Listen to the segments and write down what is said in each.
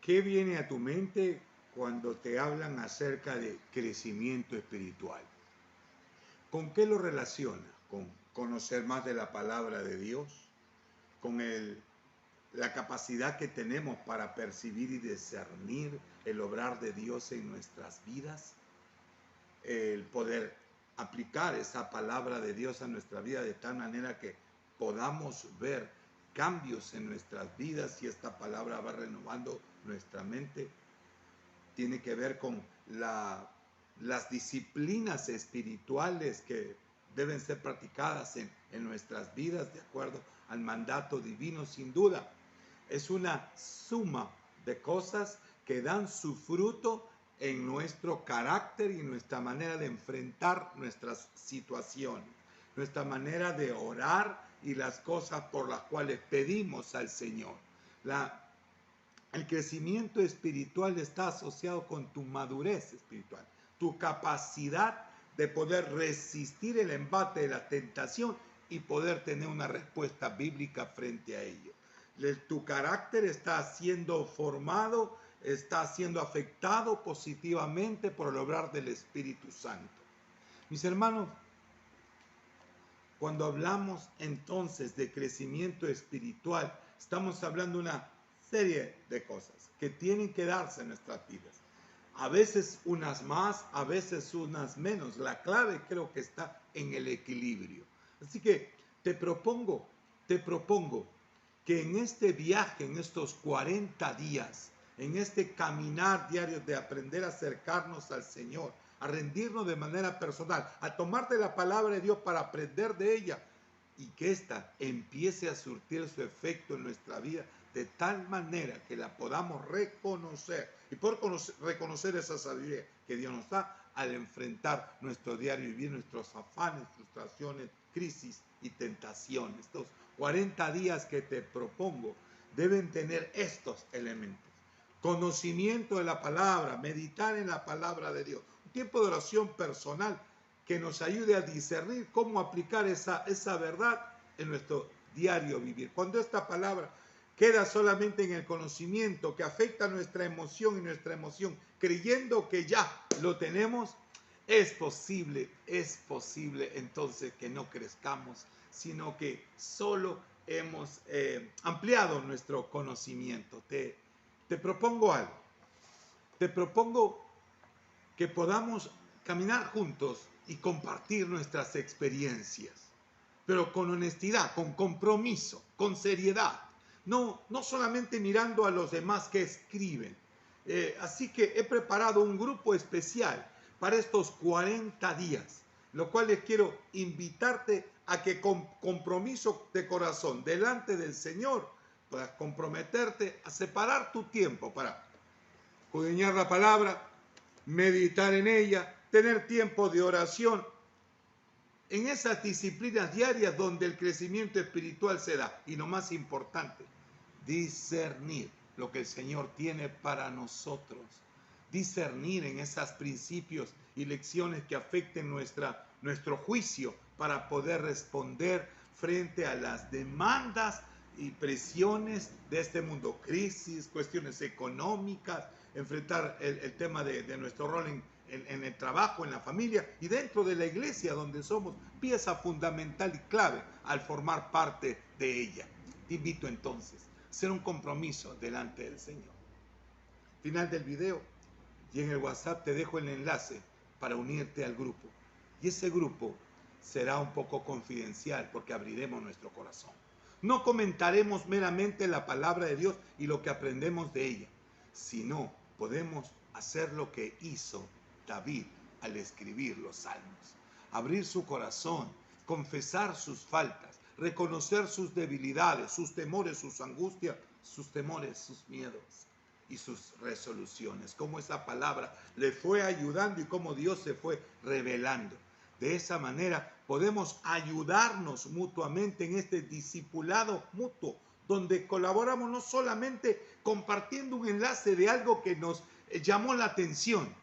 ¿Qué viene a tu mente cuando te hablan acerca de crecimiento espiritual? ¿Con qué lo relacionas? ¿Con conocer más de la palabra de Dios? ¿Con la capacidad que tenemos para percibir y discernir el obrar de Dios en nuestras vidas? El poder aplicar esa palabra de Dios a nuestra vida de tal manera que podamos ver cambios en nuestras vidas y esta palabra va renovando nuestra mente. Tiene que ver con las disciplinas espirituales que deben ser practicadas en nuestras vidas de acuerdo al mandato divino, sin duda. Es una suma de cosas que dan su fruto en nuestro carácter y nuestra manera de enfrentar nuestras situaciones, nuestra manera de orar y las cosas por las cuales pedimos al Señor. El crecimiento espiritual está asociado con tu madurez espiritual, tu capacidad de poder resistir el embate de la tentación y poder tener una respuesta bíblica frente a ello. Tu carácter está siendo formado, está siendo afectado positivamente por el obrar del Espíritu Santo. Mis hermanos, cuando hablamos entonces de crecimiento espiritual, estamos hablando de una serie de cosas que tienen que darse en nuestras vidas. A veces unas más, a veces unas menos. La clave creo que está en el equilibrio. Así que te propongo que en este viaje, en estos 40 días, en este caminar diario de aprender a acercarnos al Señor, a rendirnos de manera personal, a tomar de la palabra de Dios para aprender de ella y que ésta empiece a surtir su efecto en nuestra vida de tal manera que la podamos reconocer y por reconocer esa sabiduría que Dios nos da al enfrentar nuestro diario vivir, nuestros afanes, frustraciones, crisis y tentaciones. Estos 40 días que te propongo deben tener estos elementos: conocimiento de la palabra, meditar en la palabra de Dios, un tiempo de oración personal que nos ayude a discernir cómo aplicar esa verdad en nuestro diario vivir. Cuando esta palabra queda solamente en el conocimiento que afecta nuestra emoción y nuestra emoción, creyendo que ya lo tenemos, es posible entonces que no crezcamos, sino que solo hemos ampliado nuestro conocimiento. Te propongo algo. Te propongo que podamos caminar juntos y compartir nuestras experiencias, pero con honestidad, con compromiso, con seriedad. No solamente mirando a los demás que escriben. Así que he preparado un grupo especial para estos 40 días, lo cual les quiero invitarte a que con compromiso de corazón delante del Señor puedas comprometerte a separar tu tiempo para escudriñar la palabra, meditar en ella, tener tiempo de oración, en esas disciplinas diarias donde el crecimiento espiritual se da. Y lo más importante, discernir lo que el Señor tiene para nosotros. Discernir en esos principios y lecciones que afecten nuestro juicio para poder responder frente a las demandas y presiones de este mundo. Crisis, cuestiones económicas, enfrentar el tema de nuestro rol en el trabajo, en la familia y dentro de la iglesia donde somos pieza fundamental y clave al formar parte de ella. Te invito entonces a hacer un compromiso delante del Señor. Final del video y en el WhatsApp te dejo el enlace para unirte al grupo. Y ese grupo será un poco confidencial porque abriremos nuestro corazón. No comentaremos meramente la palabra de Dios y lo que aprendemos de ella, sino podemos hacer lo que hizo David al escribir los salmos: abrir su corazón, confesar sus faltas, reconocer sus debilidades, sus temores, sus angustias, sus temores, sus miedos y sus resoluciones, cómo esa palabra le fue ayudando y cómo Dios se fue revelando. De esa manera podemos ayudarnos mutuamente en este discipulado mutuo, donde colaboramos no solamente compartiendo un enlace de algo que nos llamó la atención.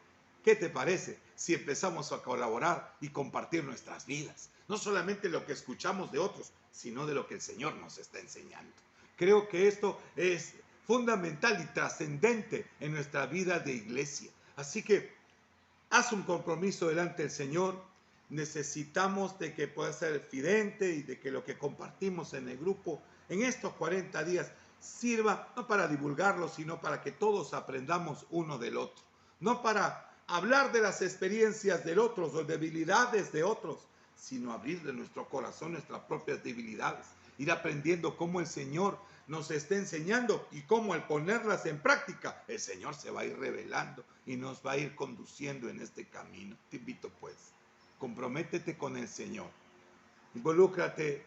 ¿Qué te parece si empezamos a colaborar y compartir nuestras vidas? No solamente lo que escuchamos de otros, sino de lo que el Señor nos está enseñando. Creo que esto es fundamental y trascendente en nuestra vida de iglesia. Así que haz un compromiso delante del Señor. Necesitamos de que pueda ser fidente y de que lo que compartimos en el grupo en estos 40 días sirva no para divulgarlo, sino para que todos aprendamos uno del otro. No para hablar de las experiencias del otro o debilidades de otros, sino abrir de nuestro corazón nuestras propias debilidades. Ir aprendiendo cómo el Señor nos está enseñando y cómo al ponerlas en práctica, el Señor se va a ir revelando y nos va a ir conduciendo en este camino. Te invito pues, comprométete con el Señor. Involúcrate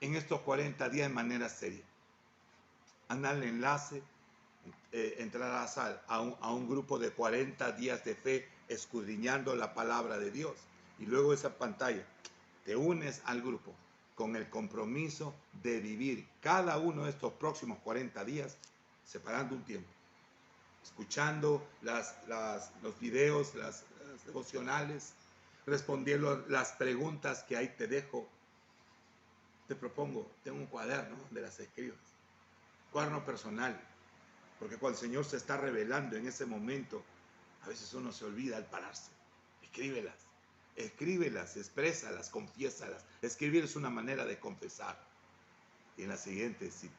en estos 40 días de manera seria. Anda al enlace, entrarás a un grupo de 40 días de fe escudriñando la palabra de Dios. Y luego esa pantalla, te unes al grupo con el compromiso de vivir cada uno de estos próximos 40 días separando un tiempo, escuchando los videos, las devocionales, respondiendo las preguntas que ahí te dejo. Te propongo, tengo un cuaderno donde las escribas, cuaderno personal, porque cuando el Señor se está revelando en ese momento, a veces uno se olvida al pararse. Escríbelas, exprésalas, confiésalas. Escribir es una manera de confesar. Y en la siguiente, si el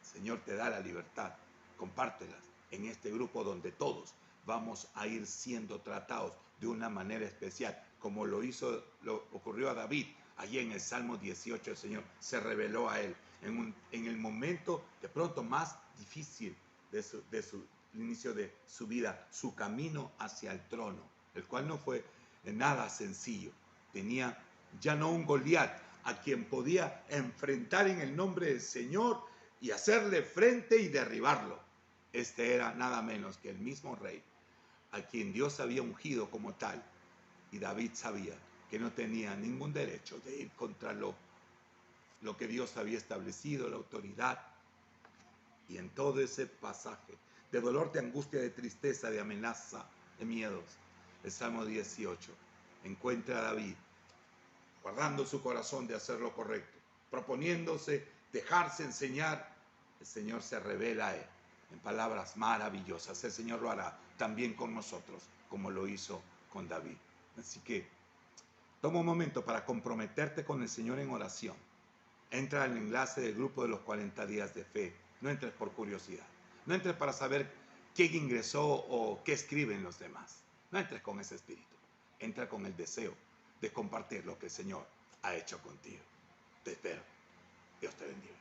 Señor te da la libertad, compártelas en este grupo donde todos vamos a ir siendo tratados de una manera especial, como lo ocurrió a David. Allí en el Salmo 18 el Señor se reveló a él en el momento de pronto más difícil de su inicio de su vida, su camino hacia el trono, el cual no fue nada sencillo. Tenía ya no un Goliat a quien podía enfrentar en el nombre del Señor y hacerle frente y derribarlo. Este era nada menos que el mismo rey a quien Dios había ungido como tal, y David sabía que no tenía ningún derecho de ir contra lo que Dios había establecido, la autoridad. Y en todo ese pasaje de dolor, de angustia, de tristeza, de amenaza, de miedos, el Salmo 18 encuentra a David guardando su corazón de hacer lo correcto, proponiéndose dejarse enseñar. El Señor se revela a él en palabras maravillosas. El Señor lo hará también con nosotros, como lo hizo con David. Así que toma un momento para comprometerte con el Señor en oración. Entra al enlace del grupo de los 40 días de fe. No entres por curiosidad. No entres para saber quién ingresó o qué escriben los demás. No entres con ese espíritu. Entra con el deseo de compartir lo que el Señor ha hecho contigo. Te espero. Dios te bendiga.